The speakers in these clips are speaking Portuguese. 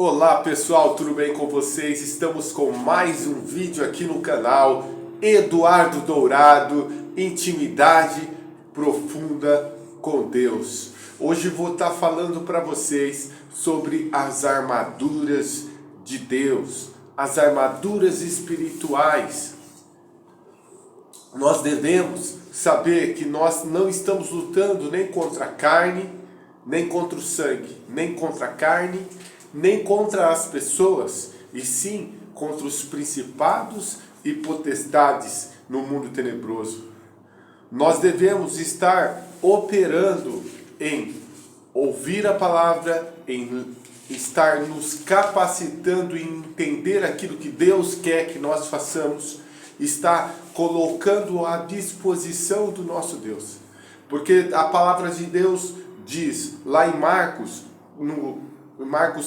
Olá pessoal, tudo bem com vocês? Estamos com mais um vídeo aqui no canal Eduardo Dourado, Intimidade Profunda com Deus. Hoje vou estar falando para vocês sobre as armaduras de Deus, as armaduras espirituais. Nós devemos saber que nós não estamos lutando nem contra a carne, nem contra o sangue, nem contra a carne, nem contra as pessoas, e sim contra os principados e potestades no mundo tenebroso. Nós devemos estar operando em ouvir a palavra, em estar nos capacitando em entender aquilo que Deus quer que nós façamos, estar colocando à disposição do nosso Deus. Porque a palavra de Deus diz lá em Marcos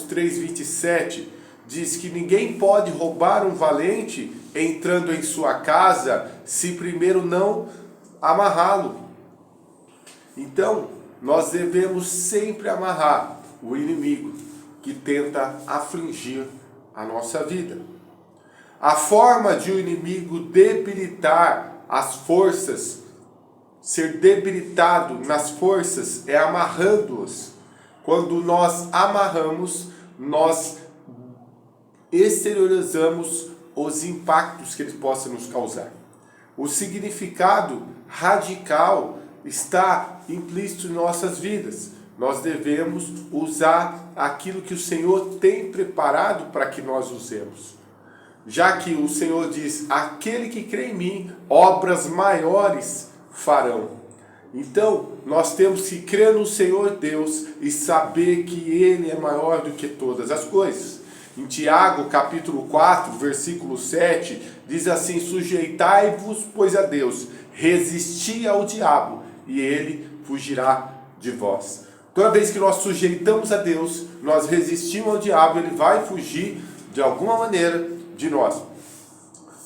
3:27, diz que ninguém pode roubar um valente entrando em sua casa se primeiro não amarrá-lo. Então, nós devemos sempre amarrar o inimigo que tenta afligir a nossa vida. A forma de o inimigo debilitar as forças, ser debilitado nas forças, é amarrando-os. Quando nós amarramos, nós exteriorizamos os impactos que ele possa nos causar. O significado radical está implícito em nossas vidas. Nós devemos usar aquilo que o Senhor tem preparado para que nós usemos. Já que o Senhor diz, aquele que crê em mim, obras maiores farão. Então, nós temos que crer no Senhor Deus e saber que Ele é maior do que todas as coisas. Em Tiago, capítulo 4, versículo 7, diz assim, sujeitai-vos, pois, a Deus, resisti ao diabo, e ele fugirá de vós. Toda vez que nós sujeitamos a Deus, nós resistimos ao diabo, ele vai fugir, de alguma maneira, de nós.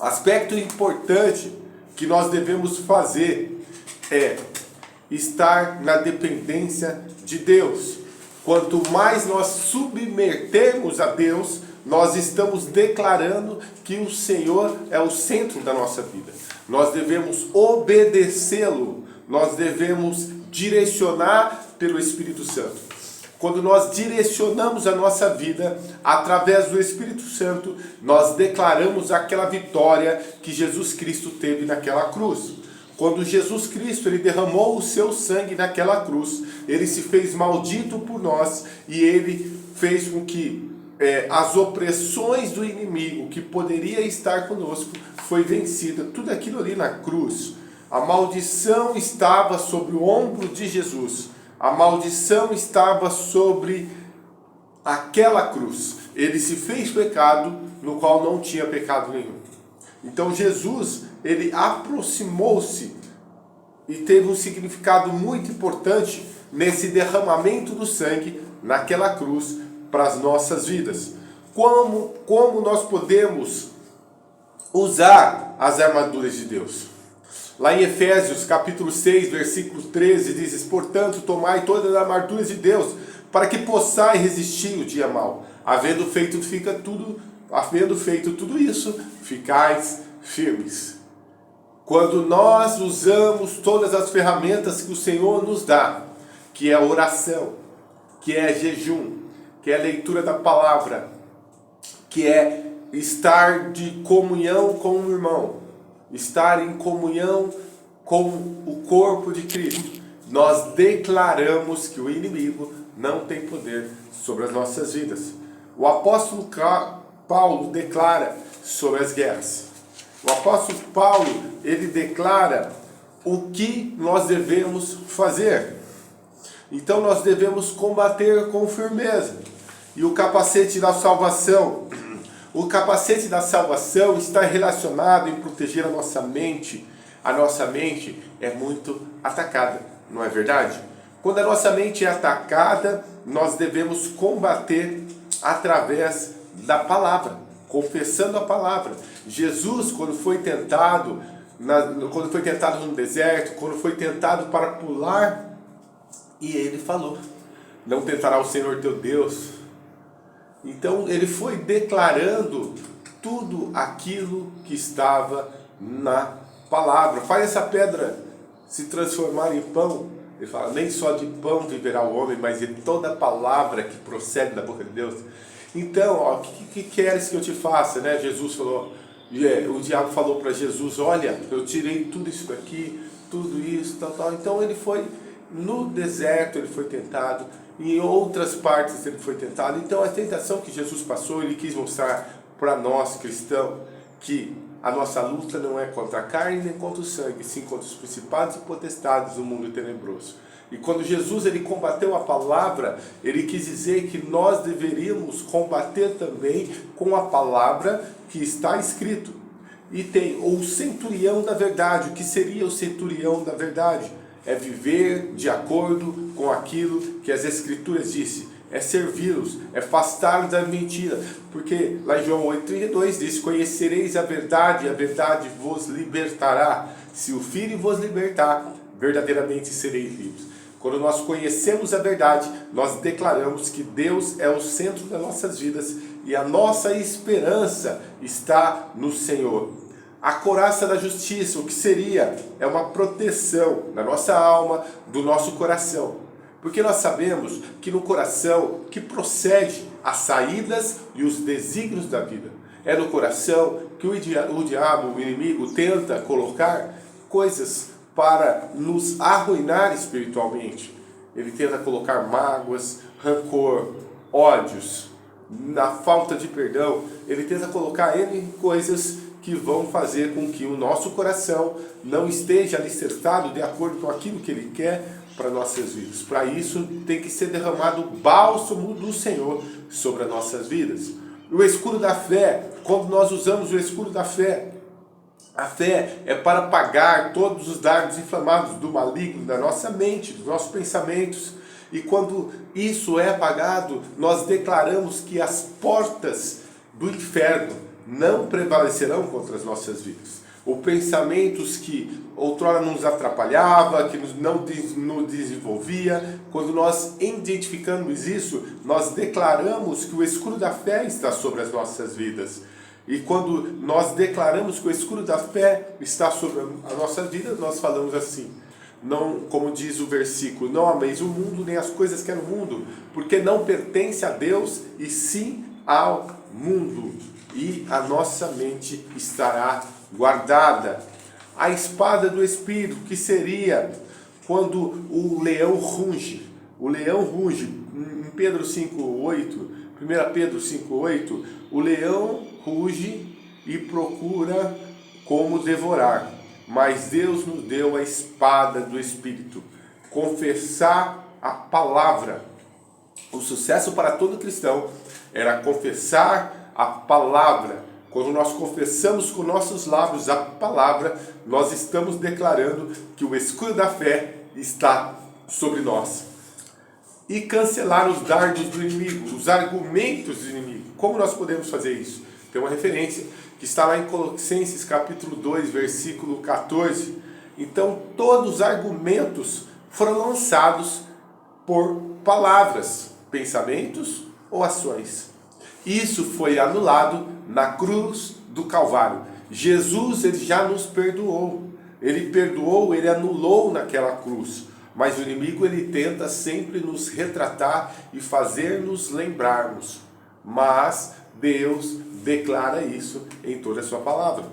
Aspecto importante que nós devemos fazer é estar na dependência de Deus. Quanto mais nós submetermos a Deus, nós estamos declarando que o Senhor é o centro da nossa vida. Nós devemos obedecê-lo, nós devemos direcionar pelo Espírito Santo. Quando nós direcionamos a nossa vida através do Espírito Santo, nós declaramos aquela vitória que Jesus Cristo teve naquela cruz. Quando Jesus Cristo ele derramou o seu sangue naquela cruz, ele se fez maldito por nós e ele fez com que as opressões do inimigo que poderia estar conosco foi vencida. Tudo aquilo ali na cruz. A maldição estava sobre o ombro de Jesus. A maldição estava sobre aquela cruz. Ele se fez pecado no qual não tinha pecado nenhum. Então Jesus, ele aproximou-se e teve um significado muito importante nesse derramamento do sangue naquela cruz para as nossas vidas. Como nós podemos usar as armaduras de Deus? Lá em Efésios capítulo 6, versículo 13, diz, portanto, tomai todas as armaduras de Deus, para que possais resistir o dia mau. Havendo feito tudo isso, ficais firmes. Quando nós usamos todas as ferramentas que o Senhor nos dá, que é oração, que é jejum, que é leitura da palavra, que é estar de comunhão com o irmão, estar em comunhão com o corpo de Cristo, nós declaramos que o inimigo não tem poder sobre as nossas vidas. O apóstolo Paulo declara sobre as guerras. O apóstolo Paulo, ele declara o que nós devemos fazer. Então nós devemos combater com firmeza. E o capacete da salvação. O capacete da salvação está relacionado em proteger a nossa mente. A nossa mente é muito atacada, não é verdade? Quando a nossa mente é atacada, nós devemos combater através da palavra, confessando a palavra. Jesus, quando foi tentado no deserto, quando foi tentado para pular, e ele falou, não tentará o Senhor teu Deus Então ele foi declarando tudo aquilo que estava na palavra. Faz essa pedra se transformar em pão. Ele fala, nem só de pão viverá o homem, mas de toda palavra que procede da boca de Deus. Então, o que queres que eu te faça? Né? Jesus falou, o diabo falou para Jesus, olha, eu tirei tudo isso daqui, tudo isso, tal, tal. Então ele foi no deserto, ele foi tentado, em outras partes ele foi tentado. Então a tentação que Jesus passou, ele quis mostrar para nós cristãos que a nossa luta não é contra a carne nem contra o sangue, sim contra os principados e potestades do mundo tenebroso. E quando Jesus ele combateu a palavra, ele quis dizer que nós deveríamos combater também com a palavra que está escrito. E tem o centurião da verdade. O que seria o centurião da verdade? É viver de acordo com aquilo que as Escrituras dizem. É servi-los, é afastar-los da mentira. Porque lá em João 8,32 diz, conhecereis a verdade e a verdade vos libertará. Se o Filho vos libertar, verdadeiramente sereis livres. Quando nós conhecemos a verdade, nós declaramos que Deus é o centro das nossas vidas e a nossa esperança está no Senhor. A couraça da justiça, o que seria? É uma proteção da nossa alma, do nosso coração. Porque nós sabemos que no coração que procede as saídas e os desígnios da vida. É no coração que o diabo, o inimigo, tenta colocar coisas para nos arruinar espiritualmente. Ele tenta colocar mágoas, rancor, ódios, na falta de perdão. Ele tenta colocar N coisas que vão fazer com que o nosso coração não esteja alicerçado de acordo com aquilo que Ele quer para nossas vidas. Para isso tem que ser derramado o bálsamo do Senhor sobre as nossas vidas. O escudo da fé, quando nós usamos o escudo da fé, a fé é para apagar todos os dardos inflamados do maligno da nossa mente, dos nossos pensamentos. E quando isso é apagado, nós declaramos que as portas do inferno não prevalecerão contra as nossas vidas. Ou pensamentos que outrora nos atrapalhava, que não nos desenvolvia, quando nós identificamos isso, nós declaramos que o escudo da fé está sobre as nossas vidas. E quando nós declaramos que o escudo da fé está sobre a nossa vida, nós falamos assim, não, como diz o versículo, não ameis o mundo nem as coisas que é no mundo, porque não pertence a Deus e sim ao mundo. E a nossa mente estará guardada. A espada do Espírito, que seria quando o leão runge. O leão runge. Em Pedro 5,8, 1 Pedro 5,8, o leão ruge e procura como devorar. Mas Deus nos deu a espada do Espírito. Confessar a palavra. O sucesso para todo cristão era confessar a palavra. Quando nós confessamos com nossos lábios a palavra, nós estamos declarando que o escudo da fé está sobre nós. E cancelar os dardos do inimigo, os argumentos do inimigo. Como nós podemos fazer isso? Tem uma referência que está lá em Colossenses capítulo 2, versículo 14. Então, todos os argumentos foram lançados por palavras, pensamentos ou ações. Isso foi anulado na cruz do Calvário. Jesus, ele já nos perdoou. Ele perdoou, ele anulou naquela cruz. Mas o inimigo, ele tenta sempre nos retratar e fazer-nos lembrarmos. Mas Deus declara isso em toda a sua palavra.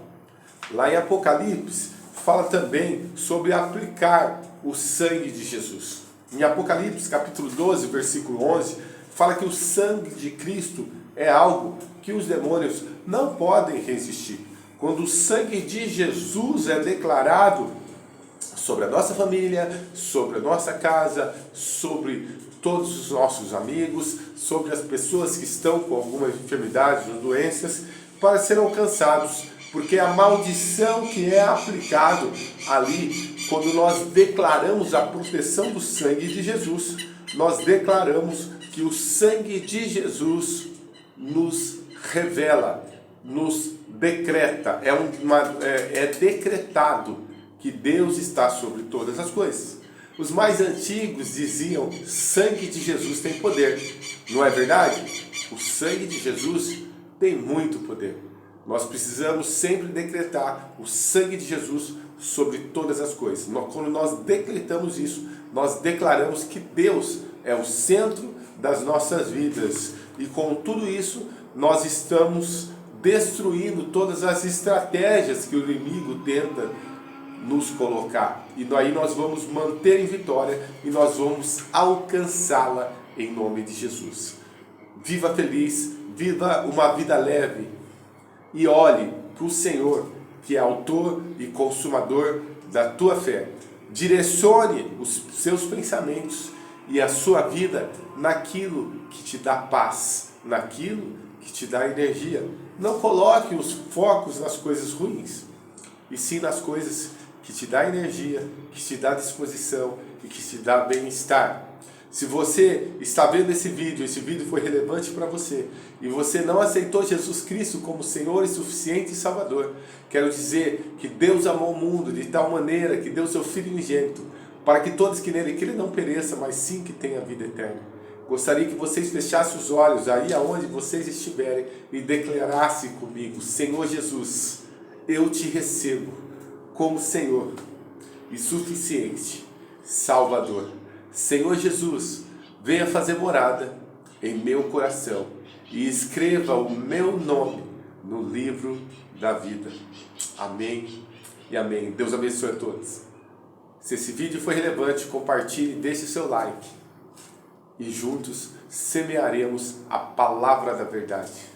Lá em Apocalipse, fala também sobre aplicar o sangue de Jesus. Em Apocalipse, capítulo 12, versículo 11, fala que o sangue de Cristo é algo que os demônios não podem resistir. Quando o sangue de Jesus é declarado sobre a nossa família, sobre a nossa casa, sobre todos os nossos amigos, sobre as pessoas que estão com algumas enfermidades ou doenças, para serem alcançados, porque a maldição que é aplicado ali, quando nós declaramos a proteção do sangue de Jesus, nós declaramos que o sangue de Jesus nos revela, nos decreta, é decretado que Deus está sobre todas as coisas. Os mais antigos diziam, sangue de Jesus tem poder, não é verdade? O sangue de Jesus tem muito poder. Nós precisamos sempre decretar o sangue de Jesus sobre todas as coisas. Quando nós decretamos isso, nós declaramos que Deus é o centro das nossas vidas. E com tudo isso, nós estamos destruindo todas as estratégias que o inimigo tenta nos colocar. E aí nós vamos manter em vitória e nós vamos alcançá-la em nome de Jesus. Viva feliz, viva uma vida leve e olhe para o Senhor, que é autor e consumador da tua fé. Direcione os seus pensamentos e a sua vida naquilo que te dá paz, naquilo que te dá energia. Não coloque os focos nas coisas ruins, e sim nas coisas que te dá energia, que te dá disposição e que te dá bem-estar. Se você está vendo esse vídeo foi relevante para você, e você não aceitou Jesus Cristo como Senhor e suficiente e Salvador, quero dizer que Deus amou o mundo de tal maneira que deu seu Filho unigênito, para que todos que nele crêem não pereçam, mas sim que tenham a vida eterna. Gostaria que vocês fechassem os olhos aí aonde vocês estiverem e declarassem comigo: Senhor Jesus, eu te recebo como Senhor e suficiente Salvador. Senhor Jesus, venha fazer morada em meu coração e escreva o meu nome no livro da vida. Amém e amém. Deus abençoe a todos. Se esse vídeo foi relevante, compartilhe, deixe seu like. E juntos semearemos a palavra da verdade.